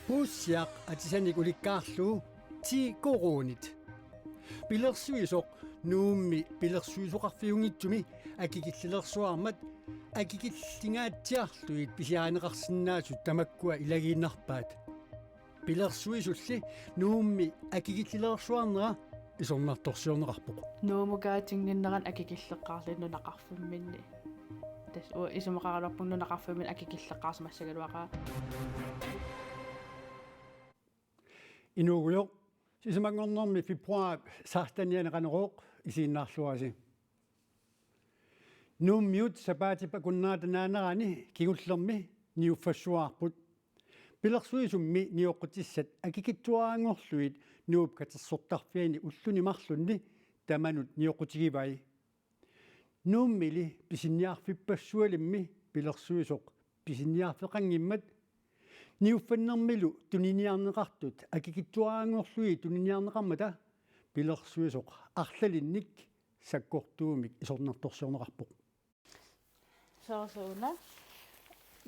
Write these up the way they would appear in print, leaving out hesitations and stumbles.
Puussiaq atisanik ulikkaarluu ti koronit. Pilersuisoq nuummi pilersuisoqarfiungitsumi akikillilersuarmat akikillingaatiarluit pisiaaneqarsinnaasut tamakkua ilagiinnarpaat. Pilersuisulli nuummi akikillilersuarnera isornartorsiorneqarpoq. Nuumugaatinnginneran akikilleqqaarlinnu naqarfimminni. Tas isumaqaralorpunnu naqarfimmin akikilleqqaarsimassagaluaqaa. Inuuguyoq sisamangornermi februar saartanianeqaneroq isiinnaarluasi. Nuummiut sapaatipa kunnaatanaanarani kigullermi niuffassuarput. Pilersuisummi nioqqutissat akikittuaangorluit nuup katersortarfiani ullunimarlunni tamanut nioqqutigivai. Nuummili pisinniarfippassualimmi pilersuisoq pisinniarfeqangimmat niuffannermilu tuniniarneqartut akikittuaangorlui tuniniarneqarmata pilersuisoq arlalinnik sakkortuumik isornartorsiorneqarpoq. Saarsuuna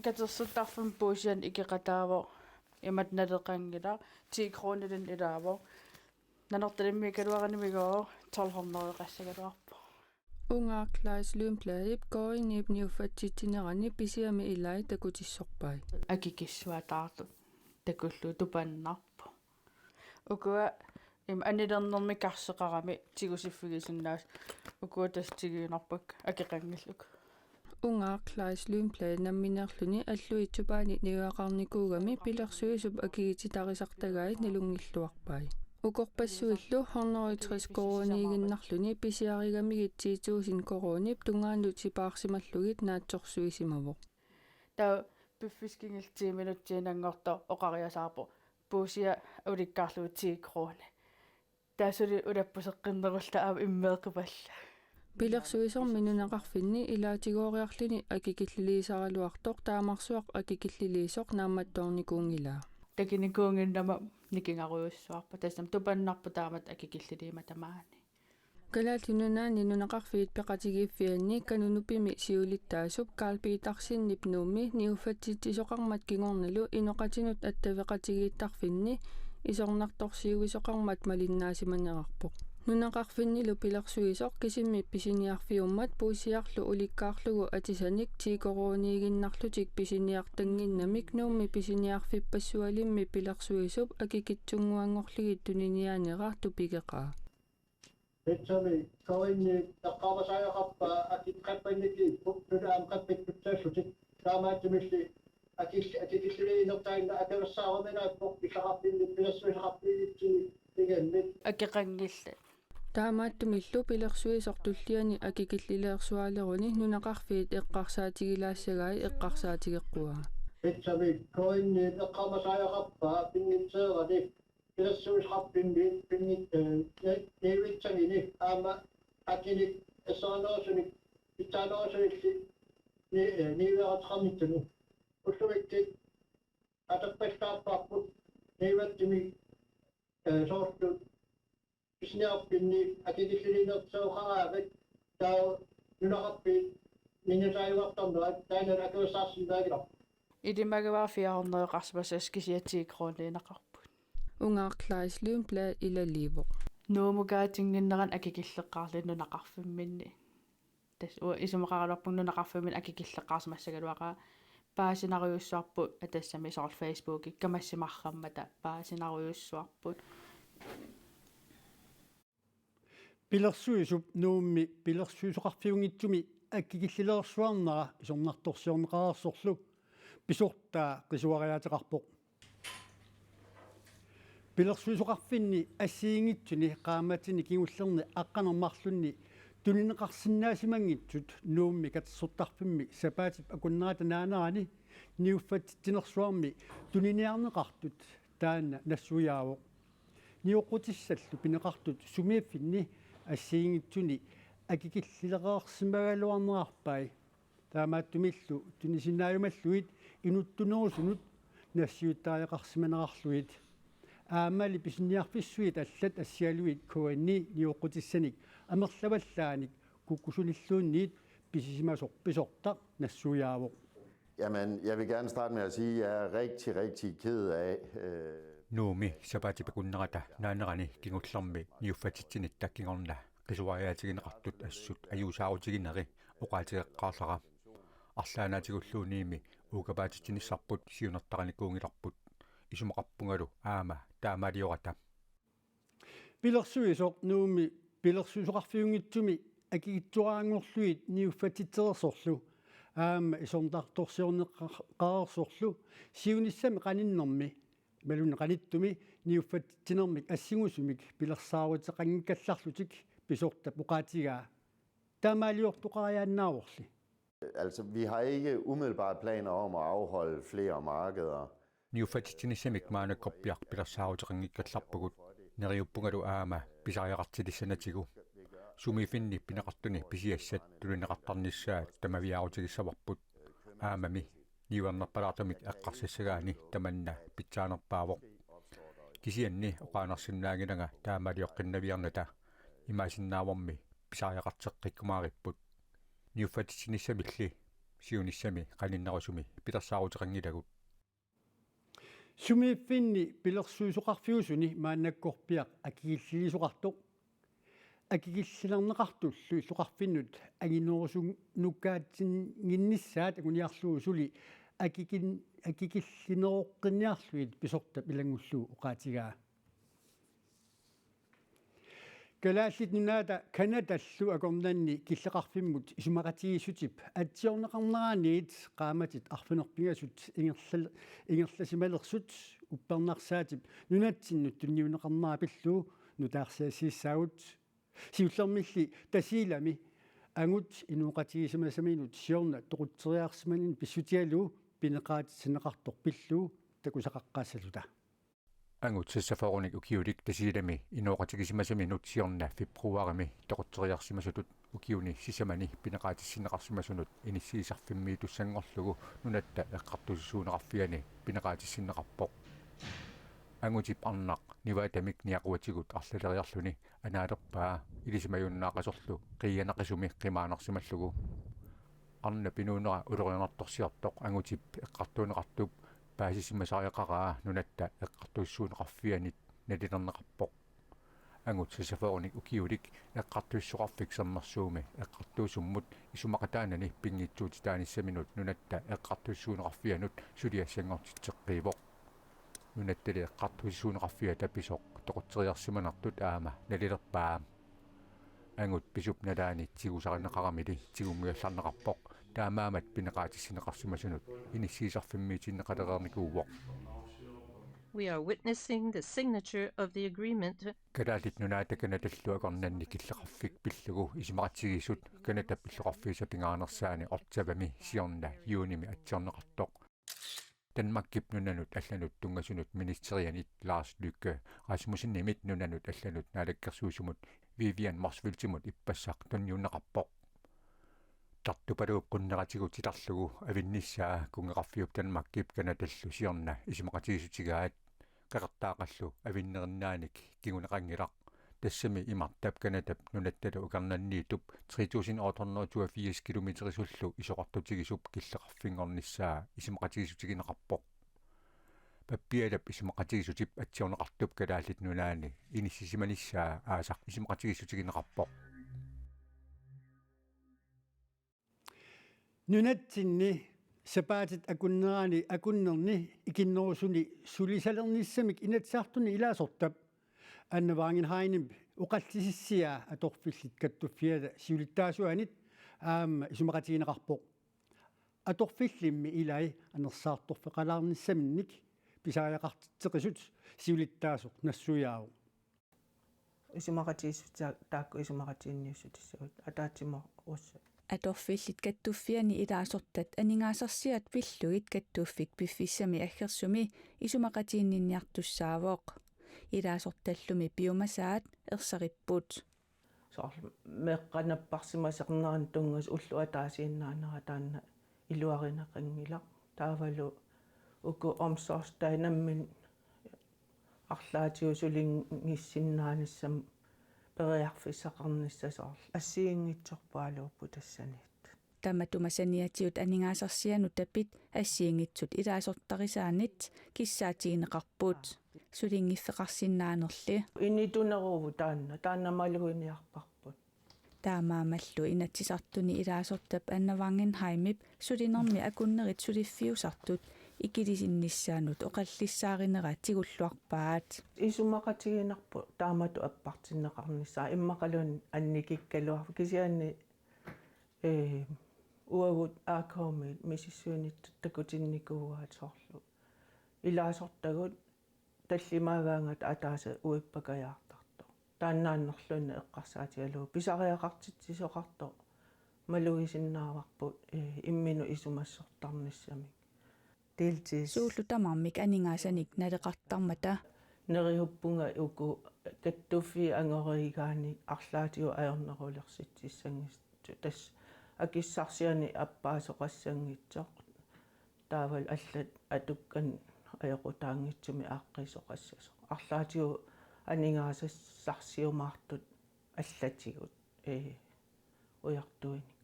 katersuttarfum puusian ikiqataavo imat naleqangila 10 kronerin ilaavo nanertalimmi kaluaranimigoo 1200 Ungaarklaas lyumplaadip koinip niuffatsittinerani pisiami ilai takutissorpai. Akikissuataarlu takullu tupannarpu. Ukua anilernermi karseqarami tigusiffigisunnaass ukua tastigiinarpak akiqangilluk. Ungaarklaas lyumplaad namminerluni alluitsupaani niuaqarnikuugami pilersuisup akigititarisartagait nilungilluarpai. Ukorpassuillu horneritris koroniiginnarluni pisiarigamigittiituusin koronip tungaannutipaarsimallugit naatsorsuisimavoq. Tau piffiskingiltiiminutsiinangorto oqariasaapo puusia ulikkaarluut 10 krone. Taasuli ulappuseqqinnerulla aam immeeqipalla. Pilersuisorminunaqarfinni ilaatigooriarluni akikilliliisaraluartoq taamarsuaq akikilliliisoq naammattoornikuungilaa. Takinikuunginnama nikingaruussuarpa tassam tupannarpu taamat akikilliliima tamaani. Kalaatununaan nunaqarfiit peqatigiiffianni kanunupimi siulittaasup kaalpiitarsinnip nuummi niuffatsittisoqarmat kingornalu inoqatinut attaveqatigiittarfinni isornartorsiuisoqarmat malinnaasimaneqarpoq. Nunaqarfinnilu pilersuisoq kisimmi pisiniarfiummat puusiarlu ulikkaarlugu atisanik tiikoroniiginnarlutik pisiniartanginnamik nuummi pisiniarfippassualimmi pilersuisup akikitsunguangorligit tuninianeqa tupigeqaa. Itsami koinni taqqavasaajoqarpa akitqappanniki nunaam qappittuttaassutik taamaattimissi akikilliliinertainna ateversaaramenaappoq pisaqarpinni pilersuisaqarpiitti tigannik Akiqangilla. Taamaattumillu pilersuisortulliani akikillileersualeruni nunaqarfiit eqqarsaatigilaassagaai eqqarsaatigeqquaa. Itsami koinni taqqavasaajoqarpa pinnitseerani pilersuisaqarpinni niivitsangini aama akinik essaanersunik pitsaanerasunilli niiveratqarnittunu ullumikki ateqqissaappaarput niivattimi soortu pisniarpinni akikilliliinertseoqaraavat taa nunaqarpi ningasaajuartarnerat taanal akuussaarsinnaagilaq. Ilimagavaafiarnerneqarsmas kisiati kroniinaqarput. Ungaarklaas lyumplaad ilaliivoq. Nuumugaatinnginneran akikilleqqaarlinnu naqarfimminni. Tas isumaqaralorpunnu naqarfimmin akikilleqqaarsimassagaluaqaa paasinariussuarput atassami isorl Facebookik kamassimarrammata paasinariussuarput. Pilersuisup nuummi pilersuisoqarfiungitsumi akkikillilersuarnera isornartorsiorneqarsorlu pisortaa qisuariaateqarpoq. Pilersuisoqarfinni assiingitsuni qaamatini kingullerni aqqanermarlunni tunineqarsinnaasimanngitsut nuummi katersortarfimmi sapaatip akunnaatanaanarani niuffattittinersuarmi tuniniarneqartut taanna nassujaavoq. Nioqqutissallu pineqartut sumiaffinni ассиингитсуни акикиллилеқарсимагалуарнеарпай таамааттумиллу тунисинааюмаллуит инуттунерусунут нассиуттааяқарсиманеқарлуит аамали писниарфиссуит аллат ассиалуит куанни ниоққутиссаник амерлаваллааник куккусуниллуунниит pisisimasor pisorta nassujaavoq. Jamen, jeg vil gerne starte med at sige, at jeg er rigtig ked af. Nuumi sapatipakunnerata naanerani kingullermi niuffatitsinit takkingorna qisuariaatigineqartut assut ajuusaarutigineri oqaatigeqqaarlara арлаанаатигуллууними уугапаатитсинissarput siunertaqanikuungilarput isumaqarpungalu aama taamaaliorata Pilersuisoq nuumi pilersuisoqarfiungitsumi akigitsuaangorluit niuffatitsersorlu aama isorntartorsiorneqqaarsorlu siunissami qaninnermi malun qanittumi niuffatitinermik assingusumik pilersaaruteqanngikkallarlutik pisorta puqaatigaa taamaaliortuqariaannaavorli. Altså, vi har ikke umiddelbart planer om at afholde flere markeder. niuffatitsinnissamik maanakkorpiaq pilersaaruteqanngikkallarpugut neriuppungalu aama pisariaqartilissanatigu sumifinni pineqartuni pisiassat tulineqartarnissaat tamaviaarutigissavарput aamami niuernerpalaartamik eqqarsassagaani tamanna pitsaanerpaavoq kisianni oqaanarsinnaaginaga taamaalioqqinnaviarnata imaasinnaavammi pisariaqarteqqikkumaaripput niuffatitsinnissamilli siunissami qaninnerusumi pilersaaruteqangilagut Sumifinni pilersuisoqarfiusuni maannakkorpiaq akigillilisuqartoq akigillinerneqartullu illuqarfinnut aginuurusun nukkaatsinginnissaat aguniarluusuli akigillineroqqinniarluit pisorta pilangullu uqaatigaa kalaallit nunaata kanatallu akornanni killeqarfimmut isumaqatigisutip atsiorneqarneraaniit qaamatit arfinerpingasut ingerlasimallersut upparnarsaatip nunatsinnut tunniuneqarnaapillu nutaarsiassaagut siullermilli tasiilami angut inuuqatigisamasaminut siorna toqutteriaarsimanin pissutialu pineqaatitsineqartorpillu takusaqaqqaassaluta angut sassafarunik ukiulik tasiilami inuoqatigisimasaminut siorna februarimi toqutteriarsimasutut ukiuni sisamani pineqaatissinneqarsimasunut inissiisarfimmiitussangorlugu nunatta eqqartussuuneqarfiani pineqaatissinneqarpoq angutip arnaq nivaatamik niaquatigut arlaleriarluni anaalerpaa ilisimayunnaaqasorlu qiyanaqisumi qimaanarsimallugu arna pinuunera ulorinertorsiartoq angutip eqqartuuneqartup paasisimasariaqaraa nunatta eqqartuissuuneqarfianit nalilerneqarpoq angut sasafarunik ukiulik eqqartuissuqarfik sammersuumi eqqartuusummut isumaqataanani pinngitsuutitaanissaminut nunatta eqqartuissuuneqarfianut suliassangortitseqqiivoq nunattali eqqartuissuuneqarfia tapisoq toqutteriarsimanartut aama nalilerpaa angut pisup nalaani tigusarineqaramili tigummiallarneqarpoq taamaamat pineqaatissinneqarsimasunut inissiisarfimmiitinneqalereernikuuvoq We are witnessing the signature of the agreement. kalaalit nunaata kanatallu akornanni killeqarfik pillugu isimaqatigisut kanata pilluqarfiisa pingaanersaani ortsavami siorna juunimi atsiorneqartoq Danmarkip nunanut allanut tungasunut ministerianit Lars Lykke Rasmussenimit nunanut allanut naalakkersuusumut Vivian Marsviltimut ippassaq tunniunneqarpoq tartupaluup qunneratigut sitarlugu avinnissaa kungeqarfiup Danmarkip kanatallu siorna isimaqatigisutigaat qaqertaaqallu avinnerinnaanik kiguneqangilaq тассами имартап канатап нунатталу укарнанниитуп 3884 километриsullu исоқартутигисуп киллеқарфингорниссаа исимақатигисутигинеқарпоқ паппиалап исимақатигисутип атсиорнеқартуп калааллит нунаани иниссисиманиссаа аасақ исимақатигисутигинеқарпоқ нунатсинни сапаатит акуннерани акуннерни икиннерусуни сулисалерниссамик инатсаартуни илаасортап аннаваангин хайним уқаллисиссиа аторфиллит каттуффиала сиулиттаасуанит аама исумақатигинеқарпоқ аторфиллимми илай анерсаарторфеқалаарниссаминник писариақартитсеқисут сиулиттаасоқ нассуяау исумақатигиссутаа таакку исумақатигинниуссутиссагут атаатимо усса аторфиллит каттуффиани илаасортат анингаасарсиат пиллугит каттууффик пиффиссами аггерсуми исумақатигинниартуссаавоқ илаасорталлуми биомасаат ерсариппут соор меққанаппарсимасеқнеран тунгас уллу атаасииннаанера таанна илуаринеқангила таавалу уку омсорстайнаммин арлаатиусулингиссиннааниссам периарфиссақарниссасоор ассиингитсорпаалууппу тассанит таматумасаниатиут анингаасарсианут тапит ассиингитсут илааsortarisaanit киссаатигинеқарпут сулингиффеқарсиннаанерли инитунеруву тааннамалуиниарпарпут таамаамаллу инатсисартуни илаасортап аннавангенхаймип сулинерми акуннерит сулиффиусартут икилисиннissaанут оқаллиссааринера тигуллуарпаат исумақатигинарпу таамату аппартиннеқарнissaа иммақалун анникиккалуарфу кисианни уагут аакоми мисиссуунит такутинникууаатсоорлу илаасортагут таллимаагаангат атааса уиппакаяартарто тааннааннерлуна эққарсаатигалуу писариақартитсисоқарто малуисиннааварпут иммину исумассортарниссами тилтис сууллу тамармик анингаасаник налеқартармата нериуппунга уку каттуффи ангоригаани арлаатиу аернерулерситсиссангис тас акиссарсиани аппаасоқассангитсоқ таавал аллат атуккан аёқутаангитсуми ааққисоқассасо арлаатиу анингаасассарсиумаартут аллатигут уяртуиниккут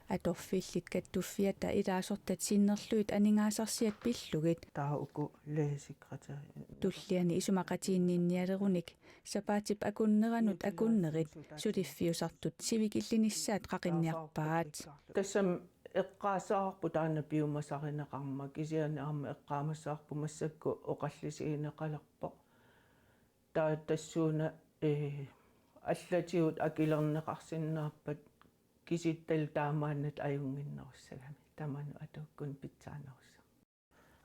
аторфиллит каттуффиата илаасортат синнерлуит анингаасарсиат пиллугит таа уку леесикката туллиани исумақатиинниинниалеруник сапаатип акуннеранут акуннерит сулиффиусартут сивикиллинissaат қақинниарпаат тассам эққаасаарпу таана пиумасаринеқарма кисиани арма эққаамассаарпу массакку оқаллисигинеқалерпо таа тассууна аллатиут акилернеқарсиннааппат киситтал таамааннат аюнгиннеруссагами таману атуккун питсаанерусса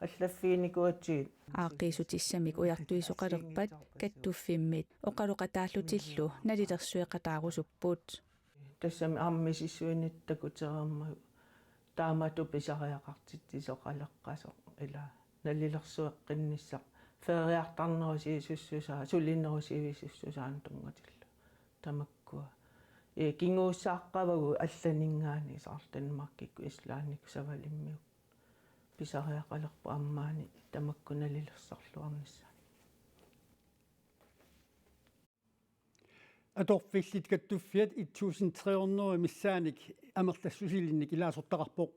аллаффиникуатсиит ааққисутиссамик уяртуисоқалерпат каттуффиммит оқалоқатааллутиллу налилерсуеқатаарусуппут тассами армисиссуиниттакутерамма таамату писариақартитсисоқалеққасо ила налилерсуеққинниссақ фериартарнеруси суссусаа сулиннерусивисуссусаан тунгатилла тамаккуа кингууссааққавагу алланингаани саартанмаркикку ислааник савалиммиу писариақалерпу аммаани тамаккуналилерсарлуарнissaа аторфиллит каттуффиат 1300 миссааник амерлассусилинник илаасортақарпоқ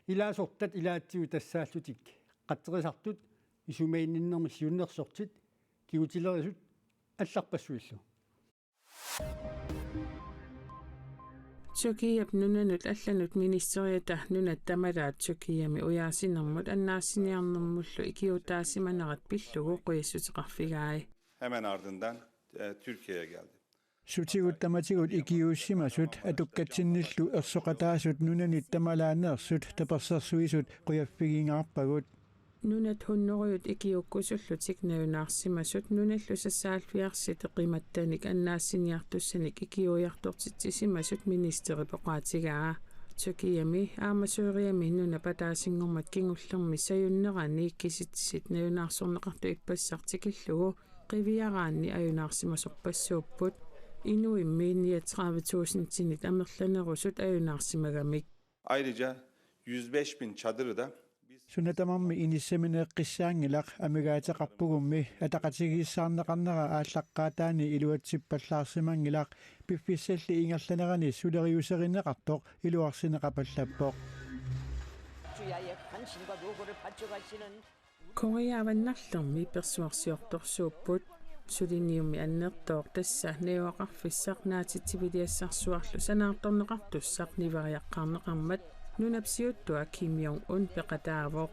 илаасортат илаатсиу тассааллутик қаттерисартут исумаинниннерми сиуннерсортит киутилерисут алларпассуиллу Turkiap nunanut allanut ministeriata nunat tamalaat Turkiami ujaasinermut annaassiniarnermullu ikiutaasimanerat pillugu quissutiqarfigaai. Hemen ardından Türkiye'ye geldi. Sutigut tamatigut ikiuussimasut atukkatsinnillu ersoqataasut nunanit tamalaaneersut tapersarsuisut quyaffigingаарpagut nunat hunneruyut ikiukkusullutik naunаарsimasut nunallusassaalfiarsit qimattanik annaassiniartussanik ikiujartortitsissimasut ministeri poqaatigaa Turkiami aamasuuriami nuna pataasingormat kingullermi sayunnerani ikkisitsisit naunаарsorneqartu ippassartikillugu qiviaraanni ajunaarsimasorpassuupput inuimmiinni 30.000 tinit amerlanerusut ajunaarsimagamik. Ayrıca 105.000 çadırı da sunatamarmi inissaminaeqqissaangilaq amigaataqarpugummi ataqatigiissaarneqarnera ааllaqqaataani iluatsippallаарsimangilaq piffissalli ingerlanerani suleriuserineqartoq iluarsineqapallappoq Koreavannarlermi persuarsiortorsuupput suliniummi annertoor tassa neuaqarfissaq naatitsiviliassarsuarlu sanaartorneqartussaq nivariaqqaarneqarmat nunapsiuttua Kim Jong-un peqataavoq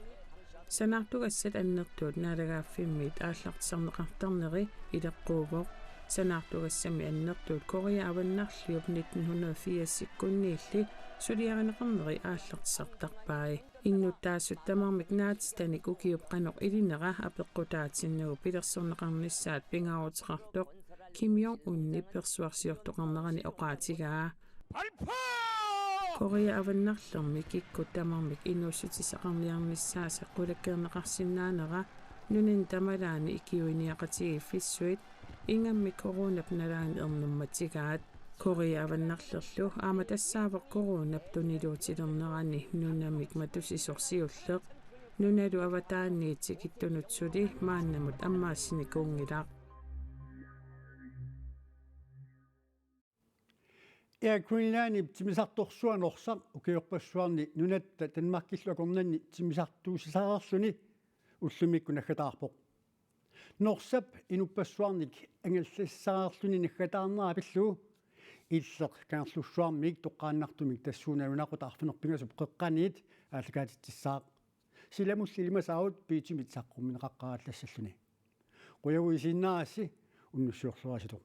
sanaartugassat annertuut naalagaaffimmiit aallartisarneqartarneri ileqquuvoq sanaartugassami annertuut Koreavannarliup 1980-sikkunniilli suliarineqarneri aallartisartarpaai innuttaassut tamarmik naatistanik ukiup qanoq ilinera apeqqutaatinnugu pilersorneqarnissaat pingaruteqartoq Kim Jong-unni persuarsiortoqarnerani oqaatigaa Koreavannarlermi kikkut tamarmik inuussutiseqarniarnissaa saqqulakkeerneqarsinnaanera nunin tamalaani ikiuiniaqatigifissuit ingammi koronap nalaani ernummatigaat Koreavannarlerlu aamatassaavoq koronap tuniluutilernerani nunamik matusisorsiulleq nunalu avataanniitikittunutsuli maannamut ammaassinikungilaq Greenland timisartorsuanorsa ukiorpassuarni nunatta Danmarkilluakornanni timisartuusisararluni ullumikku naggataarpoq norsap inuppassuarnik angallassararluni naggataarnerapillu illeq kaarlussuarmik toqqaannartumik tassuunalunaqutaarfinerpingasup qeqqaniit ааллакаатитсаақ силамуллилимасаавут пиитимит саққуммин қаққааллассаллуни қуявуисиннаарасси уннуссуорлуаситу